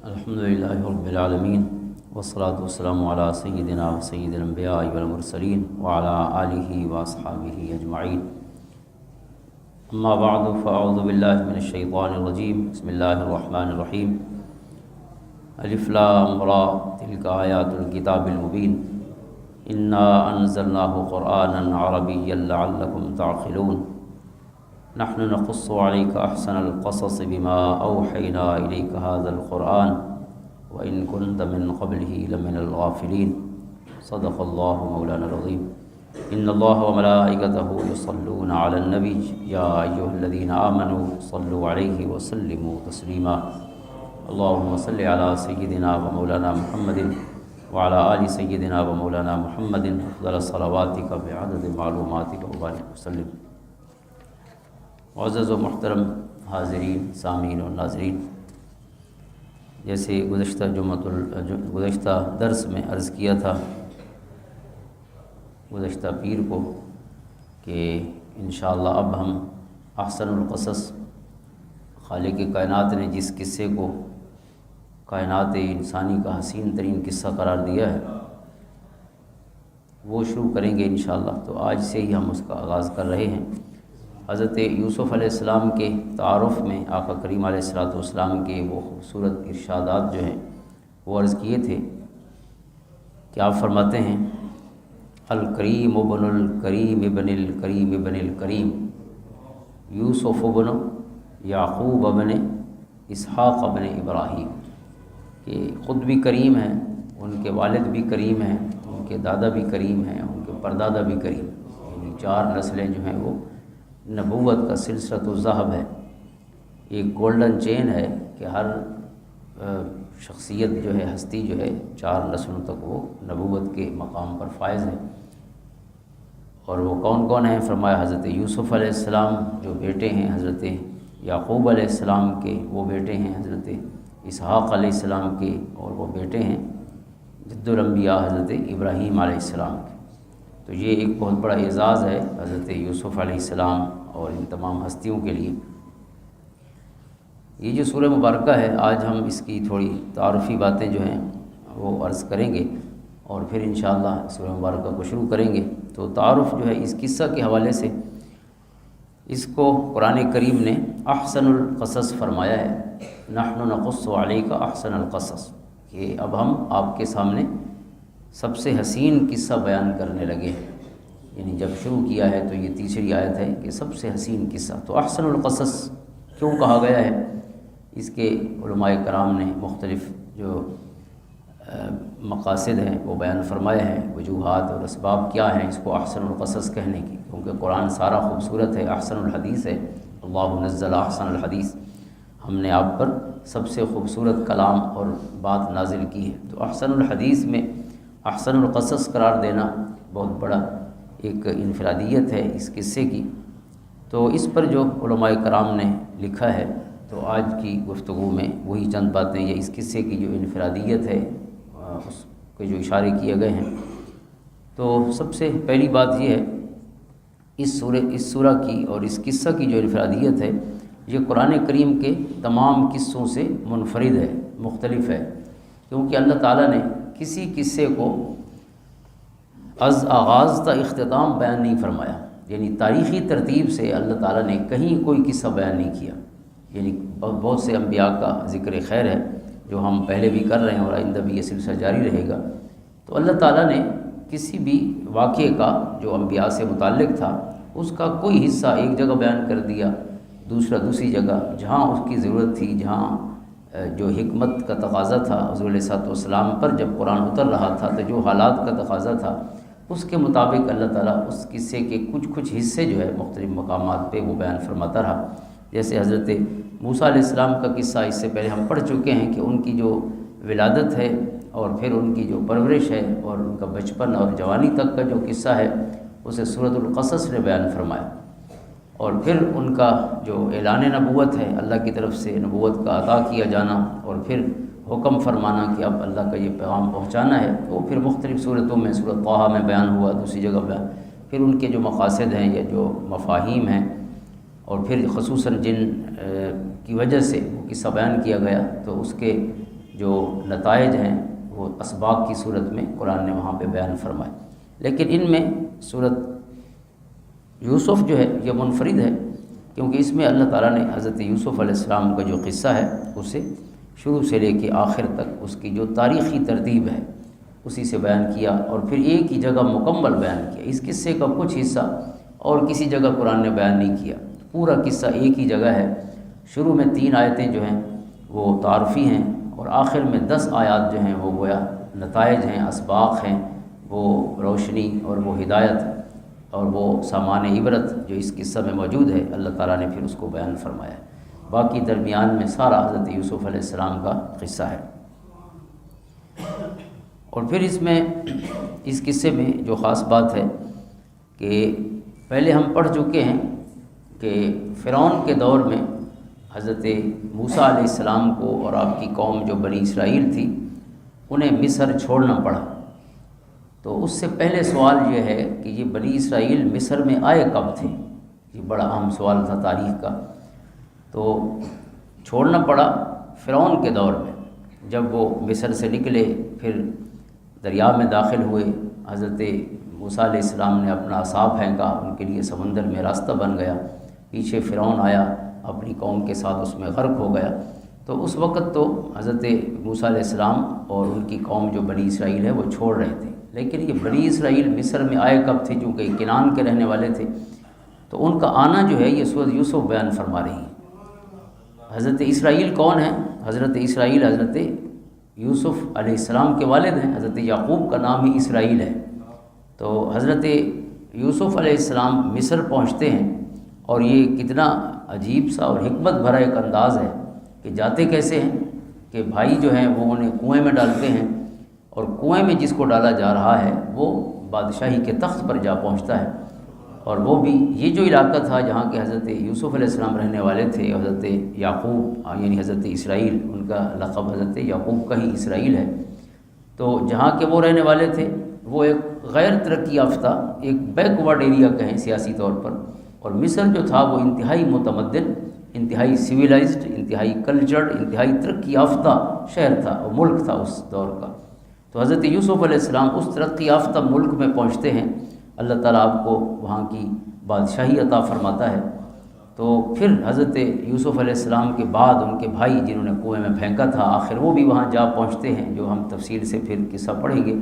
الحمدللہ رب العالمین والصلاة والسلام علی سیدنا و سید الانبیاء والمرسلین وعلی آلہ واصحابہ اجمعین اما بعد فاعوذ باللہ من الشیطان الرجیم بسم اللہ الرحمن الرحیم الف لام را تلک آیات الکتاب المبین انا انزلناہ قرآنا عربیا لعلکم تعقلون نحن نقص عليك أحسن القصص بما أوحينا إليك هذا القرآن وإن كنت من قبله لمن الغافلين صدق الله مولانا العظيم إن الله وملائكته يصلون على النبي يا أيها الذين آمنوا صلوا عليه وسلموا تسليما اللهم صل على سيدنا ومولانا محمد وعلى آل سيدنا ومولانا محمد أفضل صلواتك بعدد معلوماتك وبارك وسلم. معزز و محترم حاضرین سامعین و ناظرین، جیسے گزشتہ درس میں عرض کیا تھا گزشتہ پیر کو کہ انشاءاللہ اب ہم احسن القصص، خالق کائنات نے جس قصے کو کائنات انسانی کا حسین ترین قصہ قرار دیا ہے وہ شروع کریں گے انشاءاللہ. تو آج سے ہی ہم اس کا آغاز کر رہے ہیں. حضرت یوسف علیہ السلام کے تعارف میں آقا کریم علیہ السلام کے وہ خوبصورت ارشادات جو ہیں وہ عرض کیے تھے کہ آپ فرماتے ہیں الکریم ابن الکریم ابن الکریم ابن الکریم یوسف ابن یعقوب ابن اسحاق ابن ابراہیم، کہ خود بھی کریم ہیں، ان کے والد بھی کریم ہیں، ان کے دادا بھی کریم ہیں، ان کے پردادا بھی کریم، یعنی 4 نسلیں جو ہیں وہ نبوت کا سلسلۃ الذہب ہے. ایک گولڈن چین ہے کہ ہر شخصیت جو ہے، ہستی جو ہے 4 نسلوں تک وہ نبوت کے مقام پر فائز ہے. اور وہ کون کون ہیں؟ فرمایا حضرت یوسف علیہ السلام جو بیٹے ہیں حضرت یعقوب علیہ السلام کے، وہ بیٹے ہیں حضرت اسحاق علیہ السلام کے، اور وہ بیٹے ہیں جد الانبیاء حضرت ابراہیم علیہ السلام کے. تو یہ ایک بہت بڑا اعزاز ہے حضرت یوسف علیہ السلام اور ان تمام ہستیوں کے لیے. یہ جو سورہ مبارکہ ہے، آج ہم اس کی تھوڑی تعارفی باتیں جو ہیں وہ عرض کریں گے اور پھر انشاءاللہ سورہ مبارکہ کو شروع کریں گے. تو تعارف جو ہے اس قصہ کے حوالے سے، اس کو قرآن کریم نے احسن القصص فرمایا ہے. نحن نقص علیک احسن القصص، کہ اب ہم آپ کے سامنے سب سے حسین قصہ بیان کرنے لگے ہیں. یعنی جب شروع کیا ہے تو یہ تیسری آیت ہے کہ سب سے حسین قصہ. تو احسن القصص کیوں کہا گیا ہے؟ اس کے علماء کرام نے مختلف جو مقاصد ہیں وہ بیان فرمائے ہیں، وجوہات اور اسباب کیا ہیں اس کو احسن القصص کہنے کی. کیونکہ قرآن سارا خوبصورت ہے، احسن الحدیث ہے. اللہ نزل احسن الحدیث، ہم نے آپ پر سب سے خوبصورت کلام اور بات نازل کی ہے. تو احسن الحدیث میں احسن القصص قرار دینا بہت بڑا ایک انفرادیت ہے اس قصے کی. تو اس پر جو علماء کرام نے لکھا ہے، تو آج کی گفتگو میں وہی چند باتیں، یہ اس قصے کی جو انفرادیت ہے اس کے جو اشارے کیے گئے ہیں. تو سب سے پہلی بات یہ ہے اس سورہ کی اور اس قصہ کی جو انفرادیت ہے، یہ قرآن کریم کے تمام قصوں سے منفرد ہے، مختلف ہے. کیونکہ اللہ تعالیٰ نے کسی قصے کو از آغاز تا اختتام بیان نہیں فرمایا. یعنی تاریخی ترتیب سے اللہ تعالیٰ نے کہیں کوئی قصہ بیان نہیں کیا. یعنی بہت سے انبیاء کا ذکر خیر ہے جو ہم پہلے بھی کر رہے ہیں اور آئندہ بھی یہ سلسلہ جاری رہے گا. تو اللہ تعالیٰ نے کسی بھی واقعے کا جو انبیاء سے متعلق تھا اس کا کوئی حصہ ایک جگہ بیان کر دیا، دوسری جگہ، جہاں اس کی ضرورت تھی، جہاں جو حکمت کا تقاضا تھا حضور علیہ السلام پر جب قرآن اتر رہا تھا تو جو حالات کا تقاضا تھا اس کے مطابق اللہ تعالیٰ اس قصے کے کچھ حصے جو ہے مختلف مقامات پہ وہ بیان فرماتا رہا. جیسے حضرت موسیٰ علیہ السلام کا قصہ اس سے پہلے ہم پڑھ چکے ہیں کہ ان کی جو ولادت ہے اور پھر ان کی جو پرورش ہے اور ان کا بچپن اور جوانی تک کا جو قصہ ہے اسے سورۃ القصص نے بیان فرمایا. اور پھر ان کا جو اعلان نبوت ہے، اللہ کی طرف سے نبوت کا عطا کیا جانا اور پھر حکم فرمانا کہ اب اللہ کا یہ پیغام پہنچانا ہے، تو پھر مختلف صورتوں میں سورۃ طٰہٰ میں بیان ہوا، دوسری جگہ بیان. پھر ان کے جو مقاصد ہیں یا جو مفاہیم ہیں اور پھر خصوصاً جن کی وجہ سے وہ قصہ بیان کیا گیا تو اس کے جو نتائج ہیں وہ اسباق کی صورت میں قرآن نے وہاں پہ بیان فرمائے۔ لیکن ان میں صورت یوسف جو ہے یہ منفرد ہے، کیونکہ اس میں اللہ تعالیٰ نے حضرت یوسف علیہ السلام کا جو قصہ ہے اسے شروع سے لے کے آخر تک اس کی جو تاریخی ترتیب ہے اسی سے بیان کیا، اور پھر ایک ہی جگہ مکمل بیان کیا۔ اس قصے کا کچھ حصہ اور کسی جگہ قرآن نے بیان نہیں کیا، پورا قصہ ایک ہی جگہ ہے۔ شروع میں 3 آیتیں جو ہیں وہ تعارفی ہیں، اور آخر میں 10 آیات جو ہیں وہ گویا نتائج ہیں، اسباق ہیں، وہ روشنی اور وہ ہدایت اور وہ سامان عبرت جو اس قصہ میں موجود ہے، اللہ تعالیٰ نے پھر اس کو بیان فرمایا ہے۔ باقی درمیان میں سارا حضرت یوسف علیہ السلام کا قصہ ہے۔ اور پھر اس قصے میں جو خاص بات ہے کہ پہلے ہم پڑھ چکے ہیں کہ فرعون کے دور میں حضرت موسیٰ علیہ السلام کو اور آپ کی قوم جو بنی اسرائیل تھی انہیں مصر چھوڑنا پڑا۔ تو اس سے پہلے سوال یہ ہے کہ یہ بنی اسرائیل مصر میں آئے کب تھے؟ یہ بڑا اہم سوال تھا تاریخ کا۔ تو چھوڑنا پڑا فرعون کے دور میں، جب وہ مصر سے نکلے، پھر دریا میں داخل ہوئے، حضرت موسیٰ علیہ السلام نے اپنا عصا پھینکا، ان کے لیے سمندر میں راستہ بن گیا، پیچھے فرعون آیا اپنی قوم کے ساتھ، اس میں غرق ہو گیا۔ تو اس وقت تو حضرت موسیٰ علیہ السلام اور ان کی قوم جو بنی اسرائیل ہے وہ چھوڑ رہے تھے، لیکن یہ بنی اسرائیل مصر میں آئے کب تھے؟ چونکہ کنعان کے رہنے والے تھے، تو ان کا آنا جو ہے یہ سورۃ یوسف بیان فرما رہی ہے۔ حضرت اسرائیل کون ہیں؟ حضرت اسرائیل حضرت یوسف علیہ السلام کے والد ہیں، حضرت یعقوب کا نام ہی اسرائیل ہے۔ تو حضرت یوسف علیہ السلام مصر پہنچتے ہیں، اور یہ کتنا عجیب سا اور حکمت بھرا ایک انداز ہے کہ جاتے کیسے ہیں کہ بھائی جو ہیں وہ انہیں کنویں میں ڈالتے ہیں، اور کنویں میں جس کو ڈالا جا رہا ہے وہ بادشاہی کے تخت پر جا پہنچتا ہے، اور وہ بھی یہ جو علاقہ تھا جہاں کے حضرت یوسف علیہ السلام رہنے والے تھے، حضرت یعقوب یعنی حضرت اسرائیل، ان کا لقب حضرت یعقوب کا ہی اسرائیل ہے۔ تو جہاں کے وہ رہنے والے تھے وہ ایک غیر ترقی یافتہ ایک بیک ورڈ ایریا کہیں سیاسی طور پر، اور مصر جو تھا وہ انتہائی متمدن، انتہائی سویلائزڈ، انتہائی کلچرڈ، انتہائی ترقی یافتہ شہر تھا اور ملک تھا اس دور کا۔ تو حضرت یوسف علیہ السلام اس ترقی یافتہ ملک میں پہنچتے ہیں، اللہ تعالیٰ آپ کو وہاں کی بادشاہی عطا فرماتا ہے۔ تو پھر حضرت یوسف علیہ السلام کے بعد ان کے بھائی جنہوں نے کنویں میں پھینکا تھا، آخر وہ بھی وہاں جا پہنچتے ہیں، جو ہم تفصیل سے پھر قصہ پڑھیں گے۔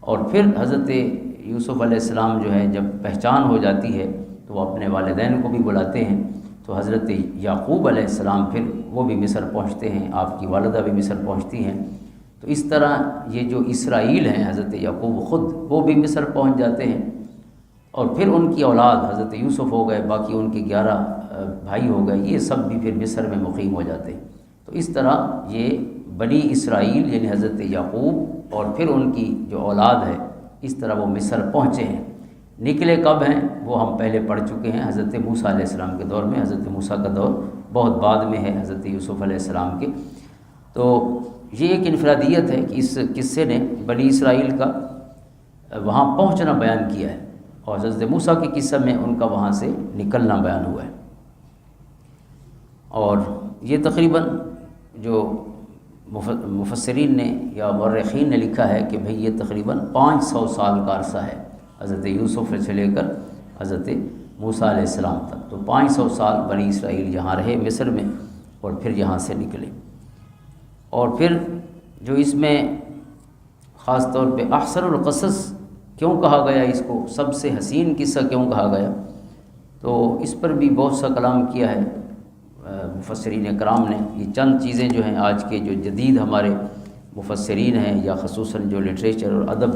اور پھر حضرت یوسف علیہ السلام جو ہے جب پہچان ہو جاتی ہے تو وہ اپنے والدین کو بھی بلاتے ہیں۔ تو حضرت یعقوب علیہ السلام پھر وہ بھی مصر پہنچتے ہیں، آپ کی والدہ بھی مصر پہنچتی ہیں۔ تو اس طرح یہ جو اسرائیل ہیں، حضرت یعقوب خود وہ بھی مصر پہنچ جاتے ہیں، اور پھر ان کی اولاد حضرت یوسف ہو گئے، باقی ان کے 11 بھائی ہو گئے، یہ سب بھی پھر مصر میں مقیم ہو جاتے ہیں۔ تو اس طرح یہ بنی اسرائیل یعنی حضرت یعقوب اور پھر ان کی جو اولاد ہے، اس طرح وہ مصر پہنچے ہیں۔ نکلے کب ہیں وہ ہم پہلے پڑھ چکے ہیں، حضرت موسیٰ علیہ السلام کے دور میں۔ حضرت موسیٰ کا دور بہت بعد میں ہے حضرت یوسف علیہ السلام کے۔ تو یہ ایک انفرادیت ہے کہ اس قصے نے بنی اسرائیل کا وہاں پہنچنا بیان کیا ہے، اور حضرت موسیٰ کے قصہ میں ان کا وہاں سے نکلنا بیان ہوا ہے۔ اور یہ تقریباً جو مفسرین نے یا مورخین نے لکھا ہے کہ بھئی یہ تقریباً 500 سال کا عرصہ ہے حضرت یوسف سے لے کر حضرت موسیٰ علیہ السلام تک۔ تو 500 سال بنی اسرائیل یہاں رہے مصر میں، اور پھر یہاں سے نکلے۔ اور پھر جو اس میں خاص طور پہ احسن القصص کیوں کہا گیا، اس کو سب سے حسین قصہ کیوں کہا گیا، تو اس پر بھی بہت سا کلام کیا ہے مفسرین کرام نے۔ یہ چند چیزیں جو ہیں آج کے جو جدید ہمارے مفسرین ہیں یا خصوصاً جو لٹریچر اور ادب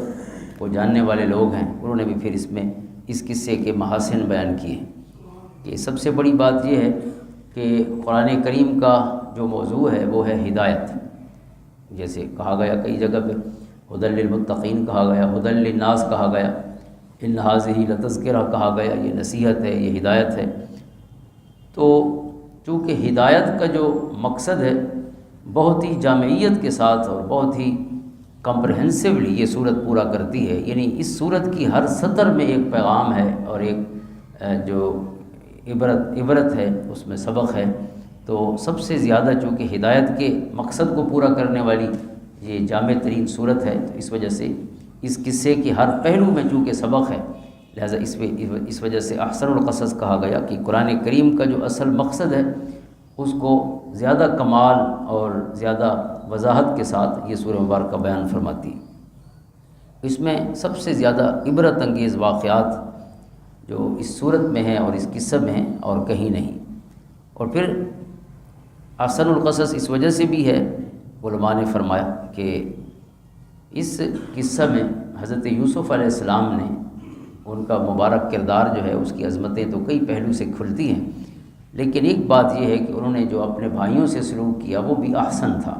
کو جاننے والے لوگ ہیں، انہوں نے بھی پھر اس میں اس قصے کے محاسن بیان کیے ہیں۔ کہ سب سے بڑی بات یہ ہے کہ قرآن کریم کا جو موضوع ہے وہ ہے ہدایت، جیسے کہا گیا کئی جگہ پہ ھدی للمتقین کہا گیا، ھدی للناس کہا گیا، ان ھذہ لتذکرہ کہا گیا، یہ نصیحت ہے، یہ ہدایت ہے۔ تو چونکہ ہدایت کا جو مقصد ہے بہت ہی جامعیت کے ساتھ اور بہت ہی کمپرہنسولی یہ صورت پورا کرتی ہے، یعنی اس صورت کی ہر سطر میں ایک پیغام ہے اور ایک جو عبرت ہے، اس میں سبق ہے، تو سب سے زیادہ چونکہ ہدایت کے مقصد کو پورا کرنے والی یہ جامع ترین صورت ہے، تو اس وجہ سے اس قصے کے ہر پہلو میں چونکہ سبق ہے، لہذا اس وجہ سے احسن القصص کہا گیا کہ قرآن کریم کا جو اصل مقصد ہے اس کو زیادہ کمال اور زیادہ وضاحت کے ساتھ یہ سورہ مبارکہ بیان فرماتی ہے۔ اس میں سب سے زیادہ عبرت انگیز واقعات جو اس صورت میں ہیں اور اس قصے میں ہیں اور کہیں نہیں۔ اور پھر احسن القصص اس وجہ سے بھی ہے، علماء نے فرمایا کہ اس قصہ میں حضرت یوسف علیہ السلام نے ان کا مبارک کردار جو ہے اس کی عظمتیں تو کئی پہلو سے کھلتی ہیں، لیکن ایک بات یہ ہے کہ انہوں نے جو اپنے بھائیوں سے سلوک کیا وہ بھی احسن تھا،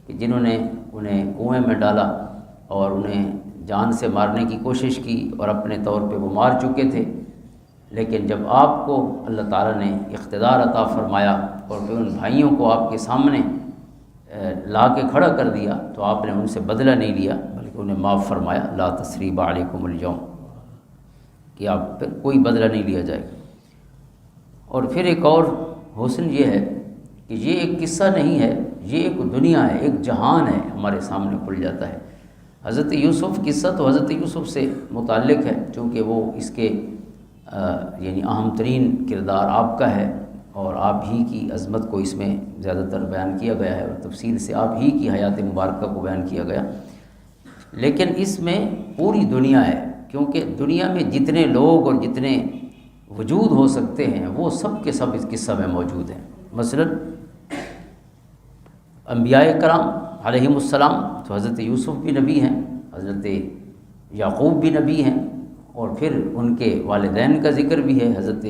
کہ جنہوں نے انہیں کنویں میں ڈالا اور انہیں جان سے مارنے کی کوشش کی اور اپنے طور پہ وہ مار چکے تھے، لیکن جب آپ کو اللہ تعالیٰ نے اقتدار عطا فرمایا اور پھر ان بھائیوں کو آپ کے سامنے لا کے کھڑا کر دیا تو آپ نے ان سے بدلہ نہیں لیا بلکہ انہیں معاف فرمایا، لا تثریب علیکم اليوم، کہ آپ پھر کوئی بدلہ نہیں لیا جائے گا۔ اور پھر ایک اور حسن یہ ہے کہ یہ ایک قصہ نہیں ہے، یہ ایک دنیا ہے، ایک جہان ہے ہمارے سامنے کھل جاتا ہے۔ حضرت یوسف قصہ تو حضرت یوسف سے متعلق ہے چونکہ وہ اس کے یعنی اہم ترین کردار آپ کا ہے اور آپ ہی کی عظمت کو اس میں زیادہ تر بیان کیا گیا ہے اور تفصیل سے آپ ہی کی حیات مبارکہ کو بیان کیا گیا، لیکن اس میں پوری دنیا ہے، کیونکہ دنیا میں جتنے لوگ اور جتنے وجود ہو سکتے ہیں وہ سب کے سب اس قصہ میں موجود ہیں۔ مثلا انبیاء کرام علیہم السلام تو حضرت یوسف بھی نبی ہیں، حضرت یعقوب بھی نبی ہیں، اور پھر ان کے والدین کا ذکر بھی ہے، حضرت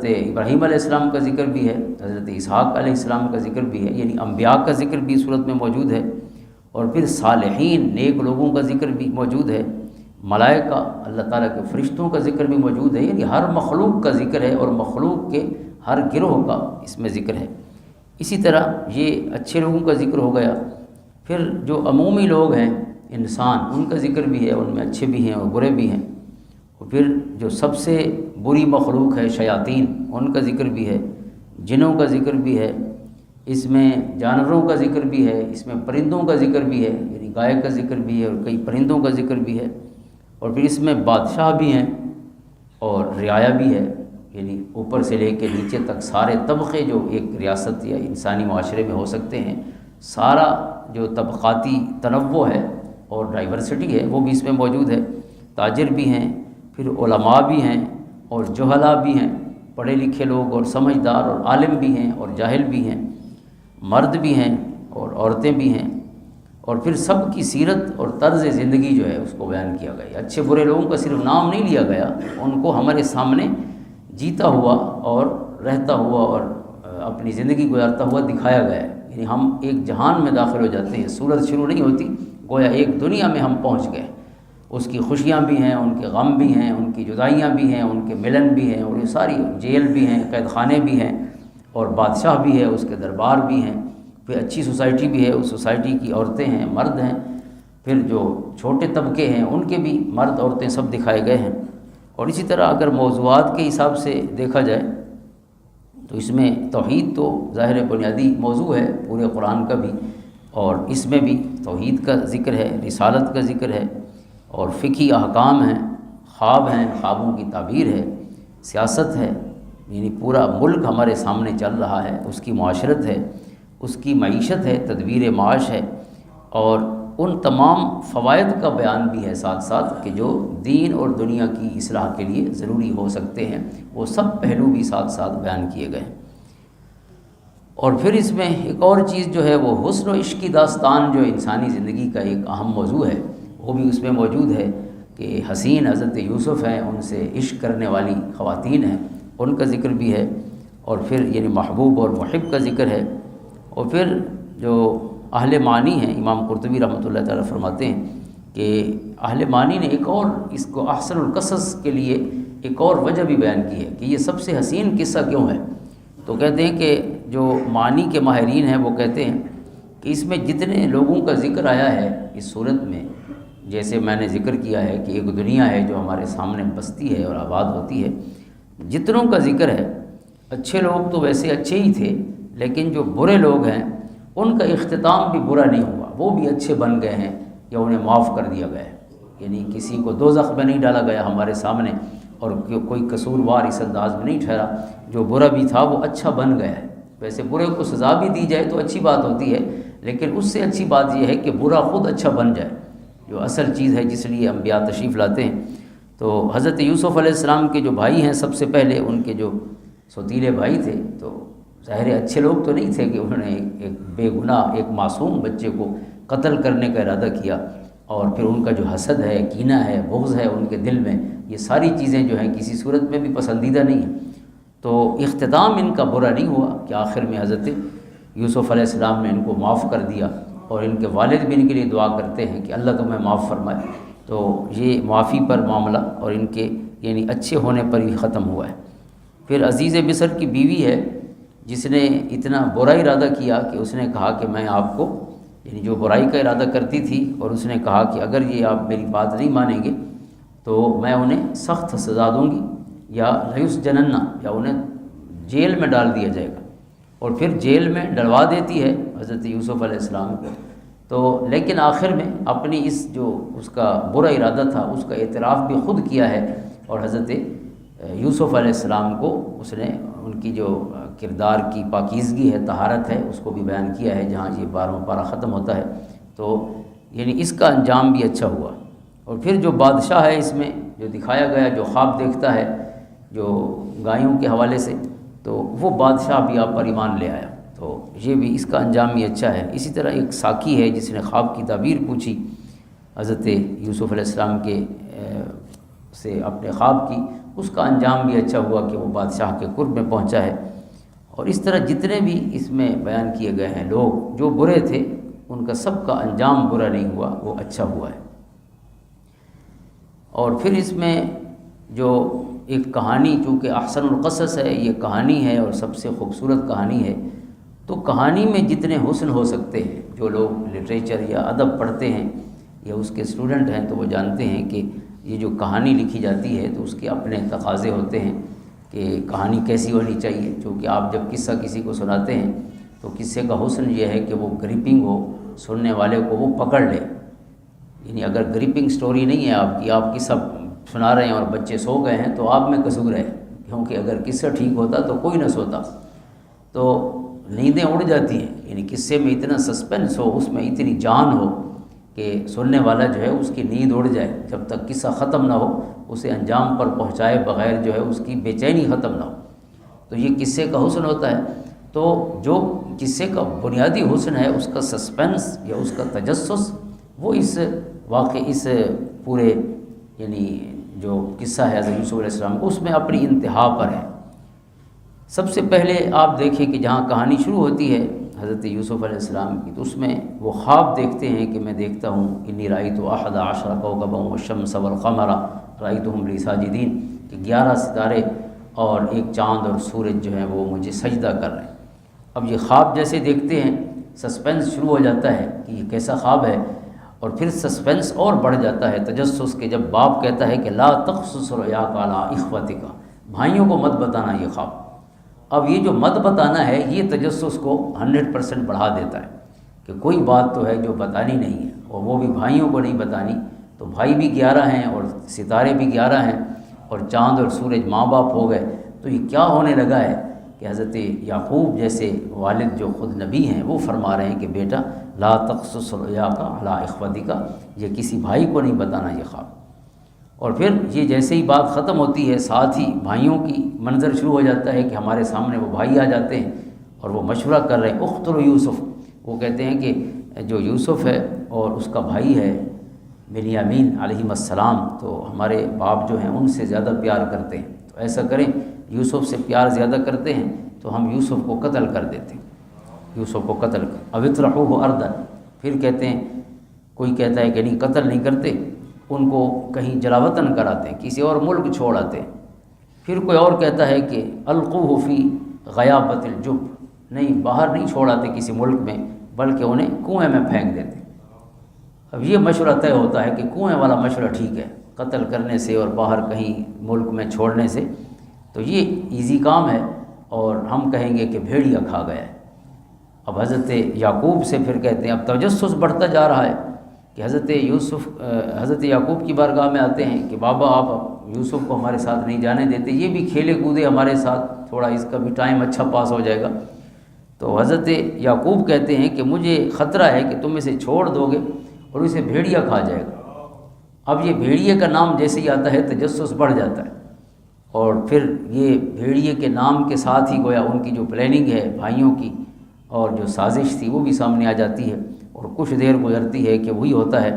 ابراہیم علیہ السلام کا ذکر بھی ہے، حضرت اسحاق علیہ السلام کا ذکر بھی ہے، یعنی انبیاء کا ذکر بھی صورت میں موجود ہے، اور پھر صالحین نیک لوگوں کا ذکر بھی موجود ہے، ملائکہ اللہ تعالیٰ کے فرشتوں کا ذکر بھی موجود ہے، یعنی ہر مخلوق کا ذکر ہے اور مخلوق کے ہر گروہ کا اس میں ذکر ہے۔ اسی طرح یہ اچھے لوگوں کا ذکر ہو گیا، پھر جو عمومی لوگ ہیں انسان ان کا ذکر بھی ہے، ان میں اچھے بھی ہیں اور برے بھی ہیں، اور پھر جو سب سے بری مخلوق ہے شیاطین ان کا ذکر بھی ہے، جنوں کا ذکر بھی ہے، اس میں جانوروں کا ذکر بھی ہے، اس میں پرندوں کا ذکر بھی ہے، یعنی گائے کا ذکر بھی ہے اور کئی پرندوں کا ذکر بھی ہے، اور پھر اس میں بادشاہ بھی ہیں اور رعایا بھی ہے، یعنی اوپر سے لے کے نیچے تک سارے طبقے جو ایک ریاست یا انسانی معاشرے میں ہو سکتے ہیں، سارا جو طبقاتی تنوع ہے اور ڈائیورسٹی ہے وہ بھی اس میں موجود ہے۔ تاجر بھی ہیں، پھر علماء بھی ہیں اور جہلاء بھی ہیں، پڑھے لکھے لوگ اور سمجھدار اور عالم بھی ہیں اور جاہل بھی ہیں، مرد بھی ہیں اور عورتیں بھی ہیں، اور پھر سب کی سیرت اور طرز زندگی جو ہے اس کو بیان کیا گیا۔ اچھے برے لوگوں کا صرف نام نہیں لیا گیا، ان کو ہمارے سامنے جیتا ہوا اور رہتا ہوا اور اپنی زندگی گزارتا ہوا دکھایا گیا ہے، یعنی ہم ایک جہان میں داخل ہو جاتے ہیں، صورت شروع نہیں ہوتی، گویا ایک دنیا میں ہم پہنچ گئے، اس کی خوشیاں بھی ہیں، ان کے غم بھی ہیں، ان کی جدائیاں بھی ہیں، ان کے ملن بھی ہیں، اور یہ ساری جیل بھی ہیں، قید خانے بھی ہیں، اور بادشاہ بھی ہے، اس کے دربار بھی ہیں، پھر اچھی سوسائٹی بھی ہے، اس سوسائٹی کی عورتیں ہیں، مرد ہیں، پھر جو چھوٹے طبقے ہیں ان کے بھی مرد عورتیں سب دکھائے گئے ہیں۔ اور اسی طرح اگر موضوعات کے حساب سے دیکھا جائے تو اس میں توحید تو ظاہر بنیادی موضوع ہے پورے قرآن کا بھی، اور اس میں بھی توحید کا ذکر ہے، رسالت کا ذکر ہے، اور فقہی احکام ہیں، خواب ہیں، خوابوں کی تعبیر ہے، سیاست ہے، یعنی پورا ملک ہمارے سامنے چل رہا ہے، اس کی معاشرت ہے، اس کی معیشت ہے، تدبیر معاش ہے، اور ان تمام فوائد کا بیان بھی ہے ساتھ ساتھ کہ جو دین اور دنیا کی اصلاح کے لیے ضروری ہو سکتے ہیں، وہ سب پہلو بھی ساتھ ساتھ بیان کیے گئے ہیں۔ اور پھر اس میں ایک اور چیز جو ہے وہ حسن و عشق کی داستان جو انسانی زندگی کا ایک اہم موضوع ہے وہ بھی اس میں موجود ہے، کہ حسین حضرت یوسف ہیں، ان سے عشق کرنے والی خواتین ہیں، ان کا ذکر بھی ہے، اور پھر یعنی محبوب اور محب کا ذکر ہے، اور پھر جو اہل معنی ہیں، امام قرطبی رحمۃ اللہ تعالیٰ فرماتے ہیں کہ اہل معنی نے ایک اور اس کو احسن القصص کے لیے ایک اور وجہ بھی بیان کی ہے کہ یہ سب سے حسین قصہ کیوں ہے، تو کہتے ہیں کہ جو معنی کے ماہرین ہیں وہ کہتے ہیں کہ اس میں جتنے لوگوں کا ذکر آیا ہے اس صورت میں، جیسے میں نے ذکر کیا ہے کہ ایک دنیا ہے جو ہمارے سامنے بستی ہے اور آباد ہوتی ہے، جتنوں کا ذکر ہے اچھے لوگ تو ویسے اچھے ہی تھے، لیکن جو برے لوگ ہیں ان کا اختتام بھی برا نہیں ہوا، وہ بھی اچھے بن گئے ہیں یا انہیں معاف کر دیا گیا ہے، یعنی کسی کو دوزخ میں نہیں ڈالا گیا ہمارے سامنے، اور کوئی قصوروار اس انداز میں نہیں ٹھہرا، جو برا بھی تھا وہ اچھا بن گیا ہے۔ ویسے برے کو سزا بھی دی جائے تو اچھی بات ہوتی ہے، لیکن اس سے اچھی بات یہ ہے کہ برا خود اچھا بن جائے، جو اصل چیز ہے جس لیے انبیاء تشریف لاتے ہیں۔ تو حضرت یوسف علیہ السلام کے جو بھائی ہیں، سب سے پہلے ان کے جو سوتیلے بھائی تھے، تو ظاہر اچھے لوگ تو نہیں تھے کہ انہوں نے ایک بے گناہ ایک معصوم بچے کو قتل کرنے کا ارادہ کیا، اور پھر ان کا جو حسد ہے، کینہ ہے، بغض ہے ان کے دل میں، یہ ساری چیزیں جو ہیں کسی صورت میں بھی پسندیدہ نہیں ہیں۔ تو اختتام ان کا برا نہیں ہوا کہ آخر میں حضرت یوسف علیہ السلام نے ان کو معاف کر دیا، اور ان کے والد بھی ان کے لیے دعا کرتے ہیں کہ اللہ تمہیں معاف فرمائے۔ تو یہ معافی پر معاملہ اور ان کے یعنی اچھے ہونے پر ہی ختم ہوا ہے۔ پھر عزیز مصر کی بیوی ہے جس نے اتنا برا ارادہ کیا کہ اس نے کہا کہ میں آپ کو، یعنی جو برائی کا ارادہ کرتی تھی، اور اس نے کہا کہ اگر یہ آپ میری بات نہیں مانیں گے تو میں انہیں سخت سزا دوں گی، یا لیسجنن، یا انہیں جیل میں ڈال دیا جائے گا، اور پھر جیل میں ڈلوا دیتی ہے حضرت یوسف علیہ السلام کو۔ تو لیکن آخر میں اپنی جو اس کا برا ارادہ تھا اس کا اعتراف بھی خود کیا ہے، اور حضرت یوسف علیہ السلام کو اس نے ان کی جو کردار کی پاکیزگی ہے، طہارت ہے، اس کو بھی بیان کیا ہے جہاں یہ 12واں پارہ ختم ہوتا ہے۔ تو یعنی اس کا انجام بھی اچھا ہوا۔ اور پھر جو بادشاہ ہے اس میں جو دکھایا گیا، جو خواب دیکھتا ہے جو گایوں کے حوالے سے، تو وہ بادشاہ بھی آپ پر ایمان لے آیا، تو یہ بھی اس کا انجام بھی اچھا ہے۔ اسی طرح ایک ساقی ہے جس نے خواب کی تعبیر پوچھی حضرت یوسف علیہ السلام کے سے اپنے خواب کی، اس کا انجام بھی اچھا ہوا کہ وہ بادشاہ کے قرب میں پہنچا ہے۔ اور اس طرح جتنے بھی اس میں بیان کیے گئے ہیں لوگ جو برے تھے، ان کا سب کا انجام برا نہیں ہوا، وہ اچھا ہوا ہے۔ اور پھر اس میں جو ایک کہانی، چونکہ احسن القصص ہے، یہ کہانی ہے اور سب سے خوبصورت کہانی ہے، تو کہانی میں جتنے حسن ہو سکتے ہیں، جو لوگ لٹریچر یا ادب پڑھتے ہیں یا اس کے اسٹوڈنٹ ہیں تو وہ جانتے ہیں کہ یہ جو کہانی لکھی جاتی ہے تو اس کے اپنے تقاضے ہوتے ہیں کہ کہانی کیسی ہونی چاہیے۔ چونکہ آپ جب قصہ کسی کو سناتے ہیں تو قصے کا حسن یہ ہے کہ وہ گریپنگ ہو، سننے والے کو وہ پکڑ لے۔ یعنی اگر گریپنگ سٹوری نہیں ہے آپ کی، آپ قصہ سنا رہے ہیں اور بچے سو گئے ہیں تو آپ میں قصور ہے، کیونکہ اگر قصہ ٹھیک ہوتا تو کوئی نہ سوتا۔ تو نیندیں اڑ جاتی ہیں، یعنی قصے میں اتنا سسپنس ہو، اس میں اتنی جان ہو کہ سننے والا جو ہے اس کی نیند اڑ جائے، جب تک قصہ ختم نہ ہو اسے انجام پر پہنچائے بغیر جو ہے اس کی بے چینی ختم نہ ہو۔ تو یہ قصے کا حسن ہوتا ہے۔ تو جو قصے کا بنیادی حسن ہے اس کا سسپنس یا اس کا تجسس، وہ اس اس پورے یعنی جو قصہ ہے حضرت یوسف علیہ السلام کو، اس میں اپنی انتہا پر ہے۔ سب سے پہلے آپ دیکھیں کہ جہاں کہانی شروع ہوتی ہے حضرت یوسف علیہ السلام کی، تو اس میں وہ خواب دیکھتے ہیں کہ میں دیکھتا ہوں انی رأیت 11 کوكبا والشمس والقمر رأیتهم لی ساجدین، کہ 11 ستارے اور ایک چاند اور سورج جو ہیں وہ مجھے سجدہ کر رہے ہیں۔ اب یہ خواب جیسے دیکھتے ہیں سسپینس شروع ہو جاتا ہے کہ یہ کیسا خواب ہے، اور پھر سسپینس اور بڑھ جاتا ہے تجسس کے، جب باپ کہتا ہے کہ لا تقصص رؤیاک علی اخوتک، بھائیوں کو مت بتانا یہ خواب۔ اب یہ جو مت بتانا ہے یہ تجسس کو 100% بڑھا دیتا ہے کہ کوئی بات تو ہے جو بتانی نہیں ہے، اور وہ بھی بھائیوں کو نہیں بتانی۔ تو بھائی بھی 11 ہیں اور ستارے بھی 11 ہیں اور چاند اور سورج ماں باپ ہو گئے، تو یہ کیا ہونے لگا ہے کہ حضرت یعقوب جیسے والد جو خود نبی ہیں وہ فرما رہے ہیں کہ بیٹا لا تقصص رؤیاک علی اخوتک، یہ کسی بھائی کو نہیں بتانا یہ خواب۔ اور پھر یہ جیسے ہی بات ختم ہوتی ہے ساتھ ہی بھائیوں کی منظر شروع ہو جاتا ہے کہ ہمارے سامنے وہ بھائی آ جاتے ہیں اور وہ مشورہ کر رہے ہیں اقتلوا یوسف، وہ کہتے ہیں کہ جو یوسف ہے اور اس کا بھائی ہے بنیامین علیہ السلام، تو ہمارے باپ جو ہیں ان سے زیادہ پیار کرتے ہیں، تو ایسا کریں یوسف سے پیار زیادہ کرتے ہیں تو ہم یوسف کو قتل کر دیتے ہیں، یوسف کو قتل کر او اطرحوہ ارضا۔ پھر کہتے ہیں، کوئی کہتا ہے کہ نہیں قتل نہیں کرتے، ان کو کہیں جلاوطن کراتے ہیں، کسی اور ملک چھوڑ آتے ہیں۔ پھر کوئی اور کہتا ہے کہ القوہ فی غیابت الجب، نہیں باہر نہیں چھوڑ آتے کسی ملک میں بلکہ انہیں کنویں میں پھینک دیتے۔ اب یہ مشورہ طے ہوتا ہے کہ کنویں والا مشورہ ٹھیک ہے قتل کرنے سے اور باہر کہیں ملک میں چھوڑنے سے، تو یہ ایزی کام ہے۔ اور ہم کہیں گے کہ بھیڑیا کھا گیا ہے۔ اب حضرت یعقوب سے پھر کہتے ہیں، اب تجسس بڑھتا جا رہا ہے کہ حضرت یعقوب کی بارگاہ میں آتے ہیں کہ بابا آپ یوسف کو ہمارے ساتھ نہیں جانے دیتے، یہ بھی کھیلے کودے ہمارے ساتھ، تھوڑا اس کا بھی ٹائم اچھا پاس ہو جائے گا۔ تو حضرت یعقوب کہتے ہیں کہ مجھے خطرہ ہے کہ تم اسے چھوڑ دو گے اور اسے بھیڑیا کھا جائے گا۔ اب یہ بھیڑیے کا نام جیسے ہی آتا ہے تجسس بڑھ جاتا ہے، اور پھر یہ بھیڑیے کے نام کے ساتھ ہی گویا ان کی جو پلاننگ ہے بھائیوں کی اور جو سازش تھی وہ بھی سامنے آ جاتی ہے، اور کچھ دیر گزرتی ہے کہ وہی ہوتا ہے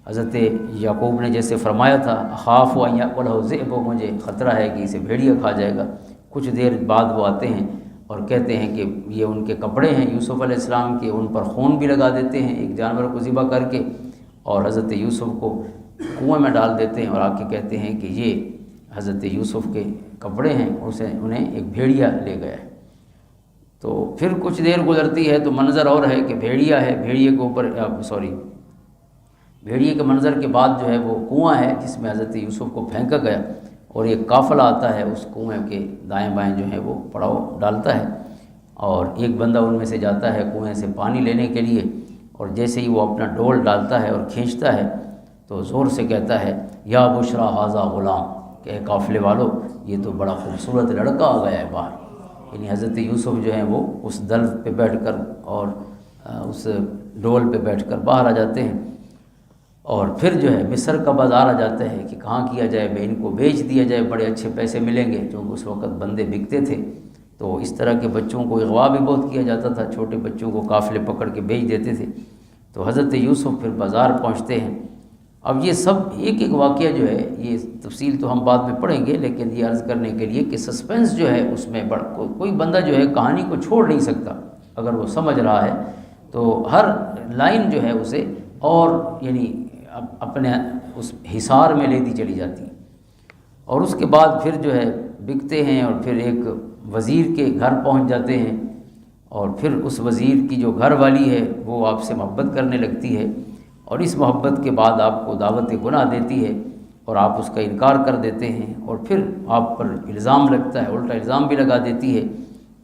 حضرت یعقوب نے جیسے فرمایا تھا، اخاف ان یاکلہ الذئب، مجھے خطرہ ہے کہ اسے بھیڑیا کھا جائے گا۔ کچھ دیر بعد وہ آتے ہیں اور کہتے ہیں کہ یہ ان کے کپڑے ہیں یوسف علیہ السلام کے، ان پر خون بھی لگا دیتے ہیں ایک جانور کو ذبح کر کے، اور حضرت یوسف کو کنویں میں ڈال دیتے ہیں، اور آ کے کہتے ہیں کہ یہ حضرت یوسف کے کپڑے ہیں، انہیں ایک بھیڑیا لے گیا ہے۔ تو پھر کچھ دیر گزرتی ہے تو منظر اور ہے کہ بھیڑیا ہے، بھیڑیے کے اوپر بھیڑیے کے منظر کے بعد جو ہے وہ کنواں ہے جس میں حضرت یوسف کو پھینکا گیا، اور ایک قافلہ آتا ہے اس کنویں کے دائیں بائیں جو ہے وہ پڑاؤ ڈالتا ہے، اور ایک بندہ ان میں سے جاتا ہے کنویں سے پانی لینے کے لیے، اور جیسے ہی وہ اپنا ڈول ڈالتا ہے اور کھینچتا ہے تو زور سے کہتا ہے یا بشرا ھذا غلام، کہ اے قافلے والو یہ تو بڑا خوبصورت لڑکا آ گیا ہے باہر۔ یعنی حضرت یوسف جو ہیں وہ اس دلو پہ بیٹھ کر اور اس ڈول پہ بیٹھ کر باہر آ جاتے ہیں، اور پھر جو ہے مصر کا بازار آ جاتا ہے کہ کہاں کیا جائے، ان کو بیچ دیا جائے، بڑے اچھے پیسے ملیں گے، کیونکہ اس وقت بندے بکتے تھے۔ تو اس طرح کے بچوں کو اغوا بھی بہت کیا جاتا تھا، چھوٹے بچوں کو قافلے پکڑ کے بیچ دیتے تھے۔ تو حضرت یوسف پھر بازار پہنچتے ہیں۔ اب یہ سب ایک ایک واقعہ جو ہے، یہ تفصیل تو ہم بعد میں پڑھیں گے، لیکن یہ عرض کرنے کے لیے کہ سسپنس جو ہے اس میں کوئی بندہ جو ہے کہانی کو چھوڑ نہیں سکتا، اگر وہ سمجھ رہا ہے تو ہر لائن جو ہے اسے اور یعنی اپنے اس حصار میں لیتی چلی جاتی ہے۔ اور اس کے بعد پھر جو ہے بکتے ہیں، اور پھر ایک وزیر کے گھر پہنچ جاتے ہیں، اور پھر اس وزیر کی جو گھر والی ہے وہ آپ سے محبت کرنے لگتی ہے، اور اس محبت کے بعد آپ کو دعوت گناہ دیتی ہے، اور آپ اس کا انکار کر دیتے ہیں، اور پھر آپ پر الزام لگتا ہے، الٹا الزام بھی لگا دیتی ہے،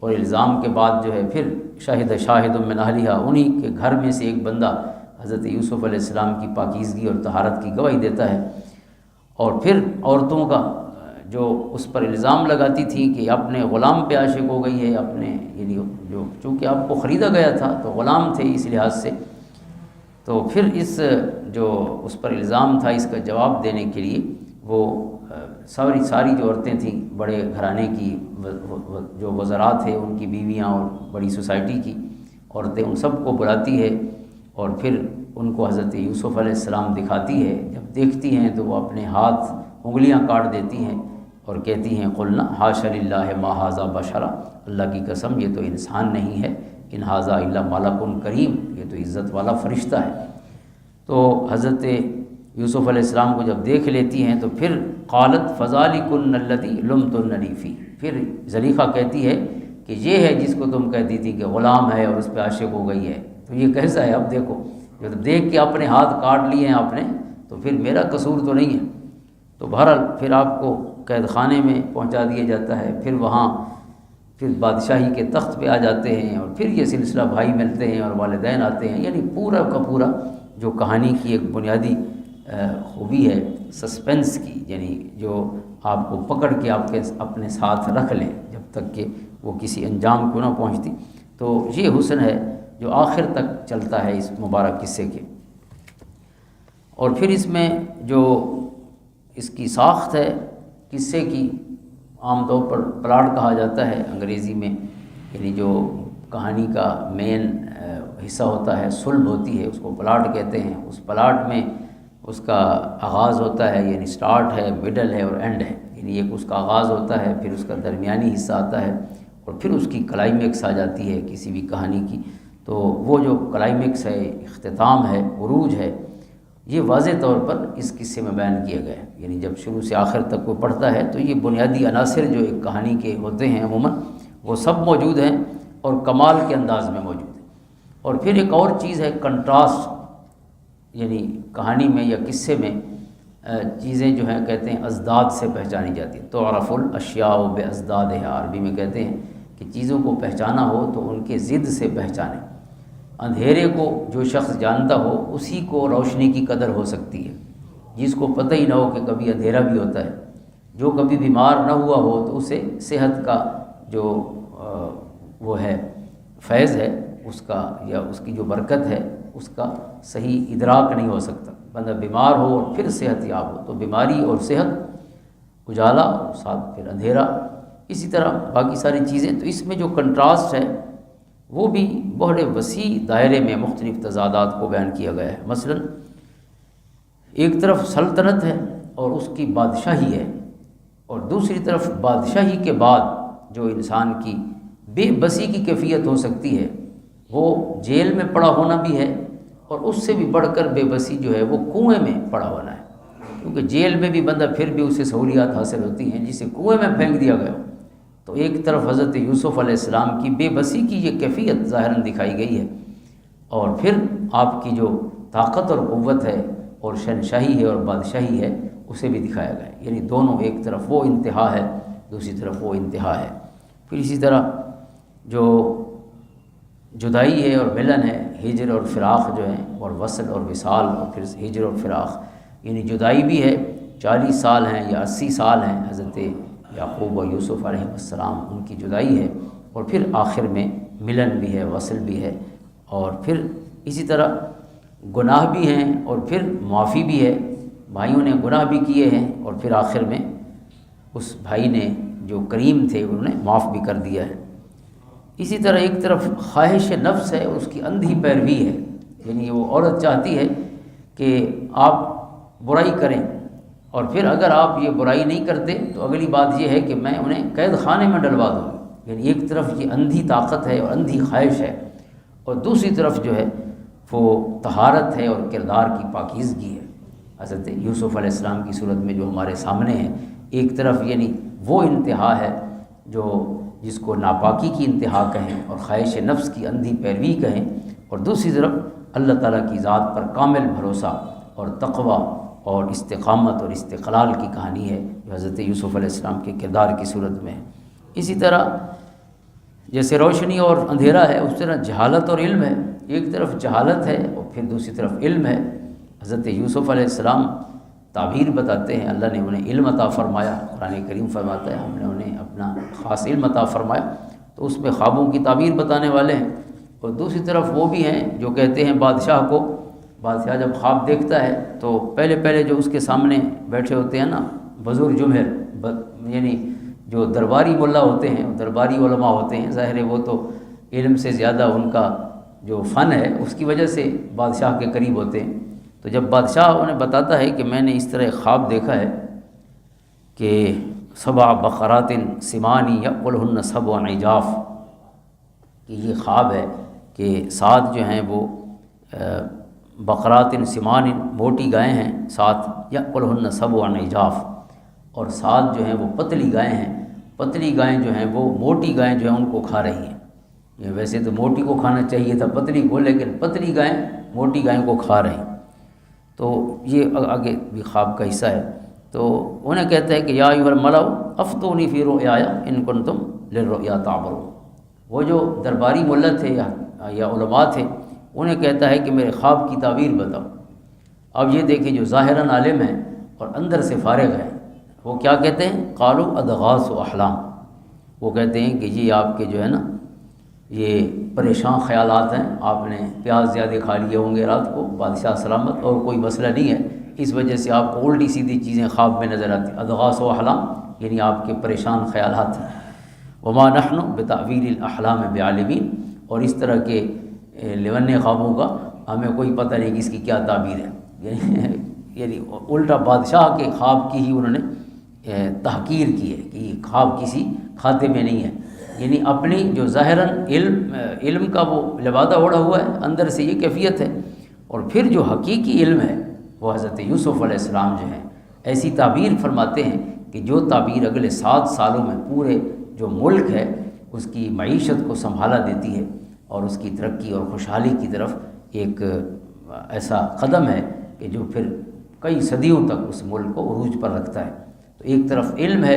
اور الزام کے بعد جو ہے پھر شاہد من اہلہا، انہی کے گھر میں سے ایک بندہ حضرت یوسف علیہ السلام کی پاکیزگی اور طہارت کی گواہی دیتا ہے، اور پھر عورتوں کا جو اس پر الزام لگاتی تھی کہ اپنے غلام پہ عاشق ہو گئی ہے، اپنے یعنی جو چونکہ آپ کو خریدا گیا تھا تو غلام تھے اس لحاظ سے، تو پھر اس جو اس پر الزام تھا اس کا جواب دینے کے لیے وہ ساری جو عورتیں تھیں بڑے گھرانے کی، جو وزراء تھے ان کی بیویاں اور بڑی سوسائٹی کی عورتیں، ان سب کو بلاتی ہے، اور پھر ان کو حضرت یوسف علیہ السلام دکھاتی ہے۔ جب دیکھتی ہیں تو وہ اپنے ہاتھ انگلیاں کاٹ دیتی ہیں اور کہتی ہیں قلنا حاشا للہ ما ھذا بشرا، اللہ کی قسم یہ تو انسان نہیں ہے، ان ھذا الا ملک کریم، یہ تو عزت والا فرشتہ ہے۔ تو حضرت یوسف علیہ السلام کو جب دیکھ لیتی ہیں تو پھر قالت فذلکن الذی لمتننی فیہ، پھر زلیخا کہتی ہے کہ یہ ہے جس کو تم کہتی تھی کہ غلام ہے اور اس پہ عاشق ہو گئی ہے، تو یہ کیسا ہے؟ اب دیکھو جب دیکھ کے اپنے ہاتھ کاٹ لیے ہیں آپ نے تو پھر میرا قصور تو نہیں ہے۔ تو بہرحال پھر آپ کو قید خانے میں پہنچا دیا جاتا ہے، پھر وہاں پھر بادشاہی کے تخت پہ آ جاتے ہیں، اور پھر یہ سلسلہ بھائی ملتے ہیں اور والدین آتے ہیں، یعنی پورا کا پورا جو کہانی کی ایک بنیادی خوبی ہے سسپنس کی، یعنی جو آپ کو پکڑ کے آپ کے اپنے ساتھ رکھ لیں جب تک کہ وہ کسی انجام کو نہ پہنچتی، تو یہ حسن ہے جو آخر تک چلتا ہے اس مبارک قصے کے۔ اور پھر اس میں جو اس کی ساخت ہے قصے کی، عام طور پر پلاٹ کہا جاتا ہے انگریزی میں، یعنی جو کہانی کا مین حصہ ہوتا ہے، صلب ہوتی ہے، اس کو پلاٹ کہتے ہیں۔ اس پلاٹ میں اس کا آغاز ہوتا ہے، یعنی سٹارٹ ہے، مڈل ہے اور اینڈ ہے، یعنی ایک اس کا آغاز ہوتا ہے، پھر اس کا درمیانی حصہ آتا ہے، اور پھر اس کی کلائمیکس آ جاتی ہے کسی بھی کہانی کی۔ تو وہ جو کلائمیکس ہے، اختتام ہے، عروج ہے، یہ واضح طور پر اس قصے میں بیان کیا گیا ہے۔ یعنی جب شروع سے آخر تک کوئی پڑھتا ہے تو یہ بنیادی عناصر جو ایک کہانی کے ہوتے ہیں عموماً وہ سب موجود ہیں اور کمال کے انداز میں موجود ہیں۔ اور پھر ایک اور چیز ہے کنٹراسٹ، یعنی کہانی میں یا قصے میں چیزیں جو ہیں کہتے ہیں ازداد سے پہچانی جاتی ہیں، تعرف الاشیاء بازدادها، عربی میں کہتے ہیں کہ چیزوں کو پہچانا ہو تو ان کے ضد سے پہچانیں۔ اندھیرے کو جو شخص جانتا ہو اسی کو روشنی کی قدر ہو سکتی ہے، جس کو پتہ ہی نہ ہو کہ کبھی اندھیرا بھی ہوتا ہے، جو کبھی بیمار نہ ہوا ہو تو اسے صحت کا جو وہ ہے فیض ہے اس کا یا اس کی جو برکت ہے اس کا صحیح ادراک نہیں ہو سکتا۔ بندہ بیمار ہو اور پھر صحت یاب ہو تو بیماری اور صحت، اجالا اور ساتھ پھر اندھیرا، اسی طرح باقی ساری چیزیں۔ تو اس میں جو کنٹراسٹ ہے وہ بھی بہت وسیع دائرے میں مختلف تضادات کو بیان کیا گیا ہے۔ مثلا ایک طرف سلطنت ہے اور اس کی بادشاہی ہے، اور دوسری طرف بادشاہی کے بعد جو انسان کی بے بسی کی کیفیت ہو سکتی ہے وہ جیل میں پڑا ہونا بھی ہے، اور اس سے بھی بڑھ کر بے بسی جو ہے وہ کنویں میں پڑا ہونا ہے، کیونکہ جیل میں بھی بندہ پھر بھی اسے سہولیات حاصل ہوتی ہیں، جسے کنویں میں پھینک دیا گیا۔ تو ایک طرف حضرت یوسف علیہ السلام کی بے بسی کی یہ کیفیت ظاہراً دکھائی گئی ہے، اور پھر آپ کی جو طاقت اور قوت ہے اور شہنشاہی ہے اور بادشاہی ہے اسے بھی دکھایا گیا ہے، یعنی دونوں، ایک طرف وہ انتہا ہے دوسری طرف وہ انتہا ہے۔ پھر اسی طرح جو جدائی ہے اور ملن ہے، ہجر اور فراق جو ہیں، اور وصل اور وصال، اور پھر ہجر اور فراق، یعنی جدائی بھی ہے، 40 سال ہیں یا 80 سال ہیں حضرت یعقوب و یوسف علیہ السلام ان کی جدائی ہے، اور پھر آخر میں ملن بھی ہے، وصل بھی ہے، اور پھر اسی طرح گناہ بھی ہیں اور پھر معافی بھی ہے، بھائیوں نے گناہ بھی کیے ہیں اور پھر آخر میں اس بھائی نے جو کریم تھے انہوں نے معاف بھی کر دیا ہے۔ اسی طرح ایک طرف خواہش نفس ہے، اس کی اندھی پیروی ہے، یعنی وہ عورت چاہتی ہے کہ آپ برائی کریں، اور پھر اگر آپ یہ برائی نہیں کرتے تو اگلی بات یہ ہے کہ میں انہیں قید خانے میں ڈلوا دوں گی، یعنی ایک طرف یہ اندھی طاقت ہے اور اندھی خواہش ہے، اور دوسری طرف جو ہے وہ طہارت ہے اور کردار کی پاکیزگی ہے۔ حضرت یوسف علیہ السلام کی صورت میں جو ہمارے سامنے ہے، ایک طرف یعنی وہ انتہا ہے جو جس کو ناپاکی کی انتہا کہیں اور خواہش نفس کی اندھی پیروی کہیں، اور دوسری طرف اللہ تعالیٰ کی ذات پر کامل بھروسہ اور تقوی اور استقامت اور استقلال کی کہانی ہے جو حضرت یوسف علیہ السلام کے کردار کی صورت میں ہے۔ اسی طرح جیسے روشنی اور اندھیرا ہے اس طرح جہالت اور علم ہے، ایک طرف جہالت ہے اور پھر دوسری طرف علم ہے۔ حضرت یوسف علیہ السلام تعبیر بتاتے ہیں، اللہ نے انہیں علم عطا فرمایا، قرآن کریم فرماتا ہے ہم نے انہیں اپنا خاص علم عطا فرمایا، تو اس میں خوابوں کی تعبیر بتانے والے ہیں، اور دوسری طرف وہ بھی ہیں جو کہتے ہیں بادشاہ کو، بادشاہ جب خواب دیکھتا ہے تو پہلے جو اس کے سامنے بیٹھے ہوتے ہیں نا بزرگ جمہر، یعنی جو درباری ملا ہوتے ہیں، درباری علماء ہوتے ہیں، ظاہر ہے وہ تو علم سے زیادہ ان کا جو فن ہے اس کی وجہ سے بادشاہ کے قریب ہوتے ہیں، تو جب بادشاہ انہیں بتاتا ہے کہ میں نے اس طرح ایک خواب دیکھا ہے کہ 7 بقرات سمان یأکلہن 7 عجاف، کہ یہ خواب ہے کہ 7 جو ہیں وہ بقرات سمان موٹی گائیں ہیں، 7 یأکلہن 7 عجاف، اور 7 جو ہیں وہ پتلی گائیں ہیں، پتلی گائیں جو ہیں وہ موٹی گائیں جو ہیں ان کو کھا رہی ہیں، یہ ویسے تو موٹی کو کھانا چاہیے تھا پتلی کو، لیکن پتلی گائیں موٹی گائیں کو کھا رہی ہیں۔ تو یہ آگے بھی خواب کا حصہ ہے، تو انہیں کہتا ہے کہ یا ایھا الملأ افتونی فی رؤیایا ان کنتم للرؤیا تعبرون، وہ جو درباری ملا تھے یا علماء تھے انہیں کہتا ہے کہ میرے خواب کی تعبیر بتاؤ۔ اب یہ دیکھیں جو ظاہراً عالم ہیں اور اندر سے فارغ ہیں وہ کیا کہتے ہیں، قالوا اضغاث احلام، وہ کہتے ہیں کہ یہ آپ کے جو ہے نا یہ پریشان خیالات ہیں، آپ نے پیاز زیادہ کھا لیے ہوں گے رات کو، بادشاہ سلامت، اور کوئی مسئلہ نہیں ہے، اس وجہ سے آپ کو الٹی سیدھی چیزیں خواب میں نظر آتی، اضغاث و احلام یعنی آپ کے پریشان خیالات ہیں۔ وما نحن بتعویل الاحلام بعالمین، اور اس طرح کے لیونے خوابوں کا ہمیں کوئی پتہ نہیں کہ اس کی کیا تعبیر ہے، یعنی الٹا بادشاہ کے خواب کی ہی انہوں نے تحقیر کی ہے کہ یہ خواب کسی کھاتے میں نہیں ہے، یعنی اپنی جو ظاہراً علم کا وہ لبادہ اوڑھا ہوا ہے، اندر سے یہ کیفیت ہے، اور پھر جو حقیقی علم ہے وہ حضرت یوسف علیہ السلام جو ہیں ایسی تعبیر فرماتے ہیں کہ جو تعبیر اگلے 7 سالوں میں پورے جو ملک ہے اس کی معیشت کو سنبھالا دیتی ہے اور اس کی ترقی اور خوشحالی کی طرف ایک ایسا قدم ہے کہ جو پھر کئی صدیوں تک اس ملک کو عروج پر رکھتا ہے۔ تو ایک طرف علم ہے،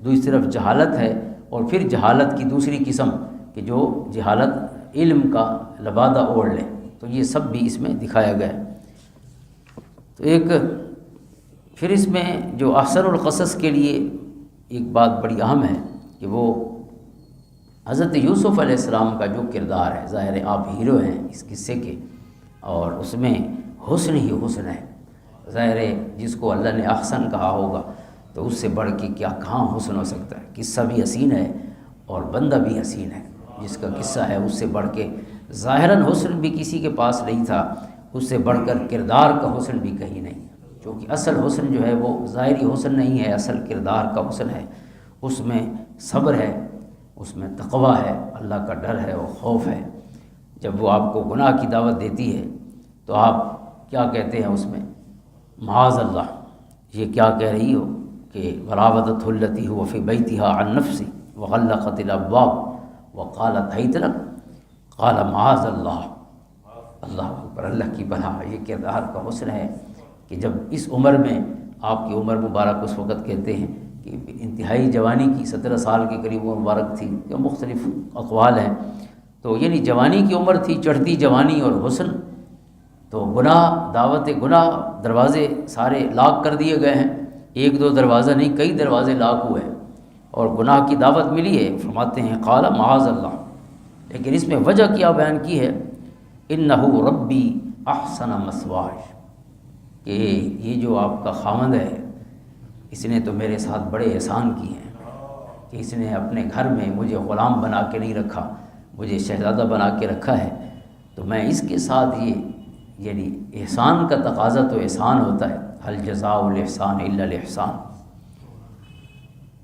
دوسری طرف جہالت ہے، اور پھر جہالت کی دوسری قسم کہ جو جہالت علم کا لبادہ اوڑھ لے، تو یہ سب بھی اس میں دکھایا گیا ہے۔ تو ایک پھر اس میں جو احسن القصص کے لیے ایک بات بڑی اہم ہے کہ وہ حضرت یوسف علیہ السلام کا جو کردار ہے، ظاہر ہے آپ ہیرو ہیں اس قصے کے، اور اس میں حسن ہی حسن ہے۔ ظاہر ہے جس کو اللہ نے احسن کہا ہوگا تو اس سے بڑھ کے کیا کہاں حسن ہو سکتا ہے۔ قصہ بھی حسین ہے اور بندہ بھی حسین ہے، جس کا قصہ ہے اس سے بڑھ کے ظاہراً حسن بھی کسی کے پاس نہیں تھا، اس سے بڑھ کر کردار کا حسن بھی کہیں نہیں، کیونکہ اصل حسن جو ہے وہ ظاہری حسن نہیں ہے، اصل کردار کا حسن ہے۔ اس میں صبر ہے، اس میں تقویٰ ہے، اللہ کا ڈر ہے اور خوف ہے۔ جب وہ آپ کو گناہ کی دعوت دیتی ہے تو آپ کیا کہتے ہیں اس میں؟ معاذ اللہ، یہ کیا کہہ رہی ہو کہ وراودته التي هو في بيتها عن نفسه وغلقت الابواب وقالت هيت لك قال معاذ اللہ۔ اللہ اکبر، اللہ کی پناہ۔ یہ کردار کا حسن ہے کہ جب اس عمر میں، آپ کی عمر مبارک اس وقت کہتے ہیں کہ انتہائی جوانی کی، 17 سال کے قریب وہ مبارک تھی، کہ مختلف اقوال ہیں، تو یعنی جوانی کی عمر تھی، چڑھتی جوانی اور حسن، تو گناہ، دعوت گناہ، دروازے سارے لاک کر دیے گئے ہیں، ایک دو دروازہ نہیں کئی دروازے لاک ہوئے ہیں، اور گناہ کی دعوت ملی ہے۔ فرماتے ہیں قال معاذ اللہ، لیکن اس میں وجہ کیا بیان کی ہے؟ انہ ربی احسن مثواي، کہ یہ جو آپ کا خاوند ہے اس نے تو میرے ساتھ بڑے احسان کیے ہیں کہ اس نے اپنے گھر میں مجھے غلام بنا کے نہیں رکھا، مجھے شہزادہ بنا کے رکھا ہے، تو میں اس کے ساتھ یہ یعنی احسان کا تقاضا تو احسان ہوتا ہے، هل جزاء الاحسان الا الاحسان۔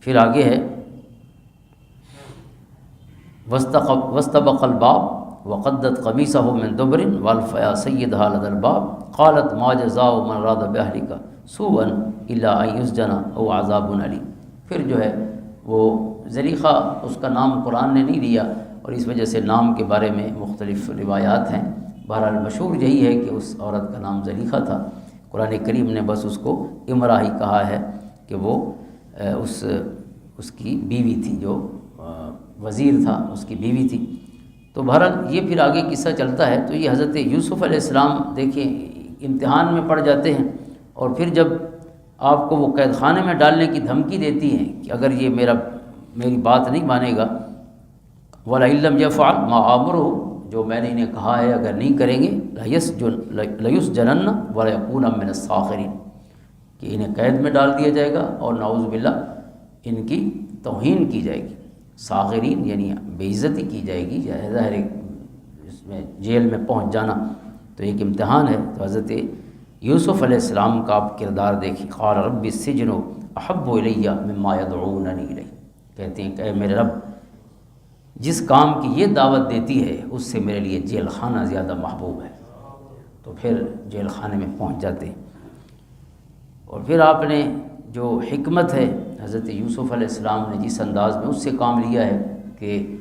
پھر آگے ہے واستبق الباب وقدت قمیصہ من دبر والف یا سیدھا لدى الباب قالت ما جزاء من اراد باہلک سوءا الا ان یسجن او عذاب علیم۔ پھر جو ہے وہ زلیخا، اس کا نام قرآن نے نہیں لیا اور اس وجہ سے نام کے بارے میں مختلف روایات ہیں، بہرحال مشہور یہی ہے کہ اس عورت کا نام زلیخا تھا۔ قرآن کریم نے بس اس کو امرا ہی کہا ہے کہ وہ اس کی بیوی تھی، جو وزیر تھا اس کی بیوی تھی۔ تو بہرحال یہ پھر آگے قصہ چلتا ہے، تو یہ حضرت یوسف علیہ السلام دیکھیں امتحان میں پڑ جاتے ہیں، اور پھر جب آپ کو وہ قید خانے میں ڈالنے کی دھمکی دیتی ہیں کہ اگر یہ میری بات نہیں مانے گا، وَلَئِن لَّمْ يَفْعَلْ مَا آمُرُهُ، جو میں نے انہیں کہا ہے اگر نہیں کریں گے لَيُسْجَنَنَّ وَلَيَكُونَ مِنَ الصَّاغِرِينَ، کہ انہیں قید میں ڈال دیا جائے گا اور نعوذ باللہ ان کی توہین کی جائے گی۔ صاغرین یعنی بے عزتی کی جائے گی، ظاہر اس میں جیل میں پہنچ جانا تو ایک امتحان ہے۔ تو حضرت یوسف علیہ السلام کا آپ کردار دیکھیں، قال رب السجن احب الی مما یدعوننی الیہ، کہتے ہیں کہ اے میرے رب، جس کام کی یہ دعوت دیتی ہے اس سے میرے لیے جیل خانہ زیادہ محبوب ہے۔ تو پھر جیل خانے میں پہنچ جاتے ہیں، اور پھر آپ نے جو حکمت ہے حضرت یوسف علیہ السلام نے جس انداز میں اس سے کام لیا ہے کہ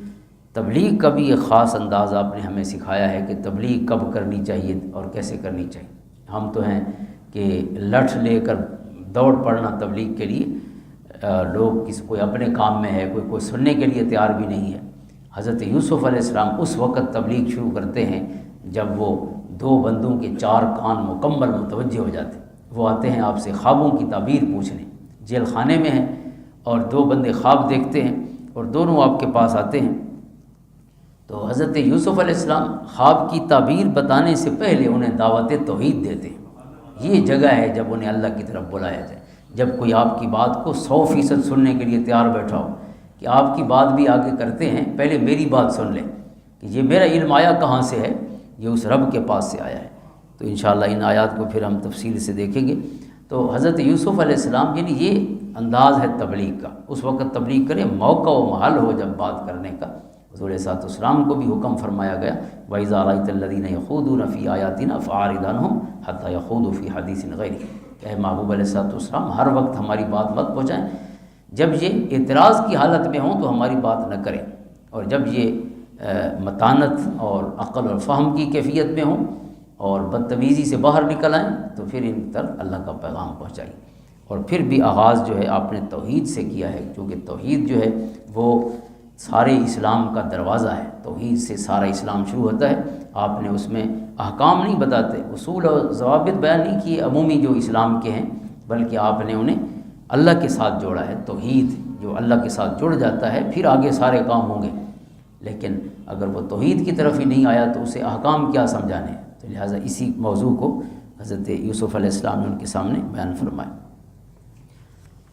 تبلیغ کا بھی ایک خاص انداز آپ نے ہمیں سکھایا ہے کہ تبلیغ کب کرنی چاہیے اور کیسے کرنی چاہیے۔ ہم تو ہیں کہ لٹھ لے کر دوڑ پڑنا تبلیغ کے لیے، لوگ کوئی اپنے کام میں ہے، کوئی سننے کے لیے تیار بھی نہیں ہے۔ حضرت یوسف علیہ السلام اس وقت تبلیغ شروع کرتے ہیں جب وہ 2 بندوں کے 4 کان مکمل متوجہ ہو جاتے ہیں۔ وہ آتے ہیں آپ سے خوابوں کی تعبیر پوچھنے، جیل خانے میں ہیں اور 2 بندے خواب دیکھتے ہیں اور دونوں آپ کے پاس آتے ہیں۔ تو حضرت یوسف علیہ السلام خواب کی تعبیر بتانے سے پہلے انہیں دعوت توحید دیتے ہیں۔ یہ جگہ ہے جب انہیں اللہ کی طرف بلایا جائے، جب کوئی آپ کی بات کو 100% سننے کے لیے تیار بیٹھا ہو کہ آپ کی بات بھی آگے کرتے ہیں، پہلے میری بات سن لیں کہ یہ میرا علم آیا کہاں سے ہے، یہ اس رب کے پاس سے آیا ہے۔ تو انشاءاللہ ان آیات کو پھر ہم تفصیل سے دیکھیں گے۔ تو حضرت یوسف علیہ السلام یعنی یہ انداز ہے تبلیغ کا، اس وقت تبلیغ کریں موقع و محل ہو جب بات کرنے کا۔ حضور صلی اللہ علیہ وسلم کو بھی حکم فرمایا گیا وَإِذَا رَأَيْتَ الَّذِينَ يَخُوضُونَ فِي آيَاتِنَا فَأَعْرِضْ عَنْهُمْ حَتَّى يَخُوضُوا فِي حَدِيثٍ غَيْرِهِ، کہ اے محبوب علیہ السلام ہر وقت ہماری بات مت پہنچائیں، جب یہ اعتراض کی حالت میں ہوں تو ہماری بات نہ کریں، اور جب یہ متانت اور عقل اور فہم کی کیفیت میں ہوں اور بدتمیزی سے باہر نکل آئیں تو پھر ان تک اللہ کا پیغام پہنچائیے۔ اور پھر بھی آغاز جو ہے آپ نے توحید سے کیا ہے، کیونکہ توحید جو ہے وہ سارے اسلام کا دروازہ ہے، توحید سے سارا اسلام شروع ہوتا ہے۔ آپ نے اس میں احکام نہیں بتاتے، اصول اور ضوابط بیان نہیں کیے عمومی جو اسلام کے ہیں، بلکہ آپ نے انہیں اللہ کے ساتھ جوڑا ہے۔ توحید جو اللہ کے ساتھ جڑ جاتا ہے پھر آگے سارے کام ہوں گے، لیکن اگر وہ توحید کی طرف ہی نہیں آیا تو اسے احکام کیا سمجھانے ہیں؟ تو لہٰذا اسی موضوع کو حضرت یوسف علیہ السلام نے ان کے سامنے بیان فرمایا۔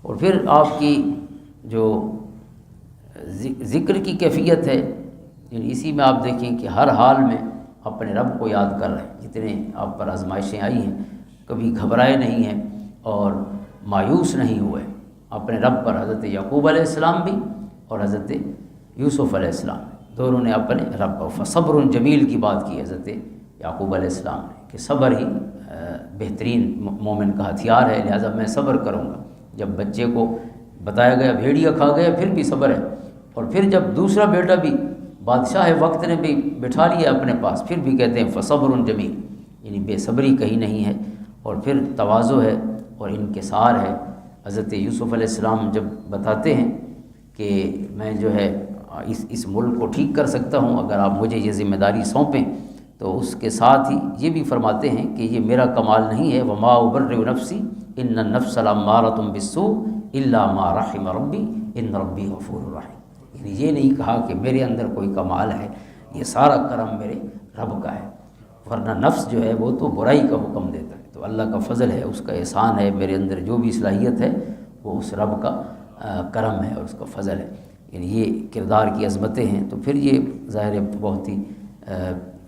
اور پھر آپ کی جو ذکر کی کیفیت ہے، یعنی اسی میں آپ دیکھیں کہ ہر حال میں اپنے رب کو یاد کر رہے ہیں۔ جتنے آپ پر آزمائشیں آئی ہیں کبھی گھبرائے نہیں ہیں اور مایوس نہیں ہوئے اپنے رب پر۔ حضرت یعقوب علیہ السلام بھی اور حضرت یوسف علیہ السلام دونوں نے اپنے رب پر فصبر جمیل کی بات کی حضرت یعقوب علیہ السلام نے کہ صبر ہی بہترین مومن کا ہتھیار ہے، لہٰذا میں صبر کروں گا۔ جب بچے کو بتایا گیا بھیڑیا کھا گیا پھر بھی صبر ہے، اور پھر جب دوسرا بیٹا بھی بادشاہ وقت نے بھی بٹھا لیا اپنے پاس پھر بھی کہتے ہیں فصبر جمیل، یعنی بے صبری کہیں نہیں ہے۔ اور پھر تواضع ہے اور انکسار ہے۔ حضرت یوسف علیہ السلام جب بتاتے ہیں کہ میں جو ہے اس ملک کو ٹھیک کر سکتا ہوں اگر آپ مجھے یہ ذمہ داری سونپیں، تو اس کے ساتھ ہی یہ بھی فرماتے ہیں کہ یہ میرا کمال نہیں ہے، وما ابرئ نفسی ان النفس لامارۃ بالسوء الا ما رحم ربی ان ربی غفور رحیم، یعنی یہ نہیں کہا کہ میرے اندر کوئی کمال ہے، یہ سارا کرم میرے رب کا ہے، ورنہ نفس جو ہے وہ تو برائی کا حکم دیتا ہے۔ تو اللہ کا فضل ہے، اس کا احسان ہے، میرے اندر جو بھی صلاحیت ہے وہ اس رب کا کرم ہے اور اس کا فضل ہے، یعنی یہ کردار کی عظمتیں ہیں۔ تو پھر یہ ظاہر ہے بہت ہی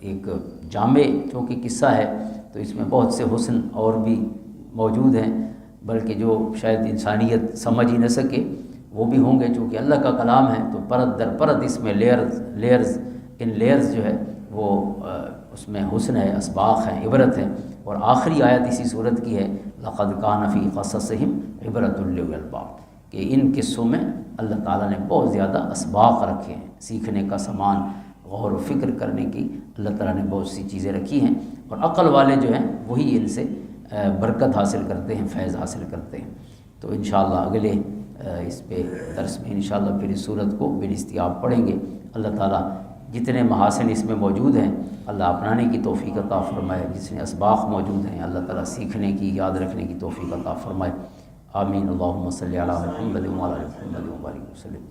ایک جامع چونکہ قصہ ہے، تو اس میں بہت سے حسن اور بھی موجود ہیں، بلکہ جو شاید انسانیت سمجھ ہی نہ سکے وہ بھی ہوں گے، چونکہ اللہ کا کلام ہے تو پرت در پرت اس میں لیئرز جو ہے وہ اس میں حسن ہے، اسباق ہیں، عبرت ہے۔ اور آخری آیت اسی صورت کی ہے لقد کان فی قصصہم عبرۃ لأولی الالباب، کہ ان قصوں میں اللہ تعالیٰ نے بہت زیادہ اسباق رکھے ہیں، سیکھنے کا سامان، غور و فکر کرنے کی اللہ تعالیٰ نے بہت سی چیزیں رکھی ہیں، اور عقل والے جو ہیں وہی ان سے برکت حاصل کرتے ہیں، فیض حاصل کرتے ہیں۔ تو انشاءاللہ اگلے اس پہ درس میں انشاءاللہ پھر اس صورت کو بالاستیاب پڑھیں گے۔ اللہ تعالیٰ جتنے محاسن اس میں موجود ہیں اللہ اپنانے کی توفیق عطا فرمائے، جتنے اسباق موجود ہیں اللہ تعالیٰ سیکھنے کی، یاد رکھنے کی توفیق عطا فرمائے۔ آمین۔ اللہم صلی علی محمد وعلی آل محمد وبارک وسلم۔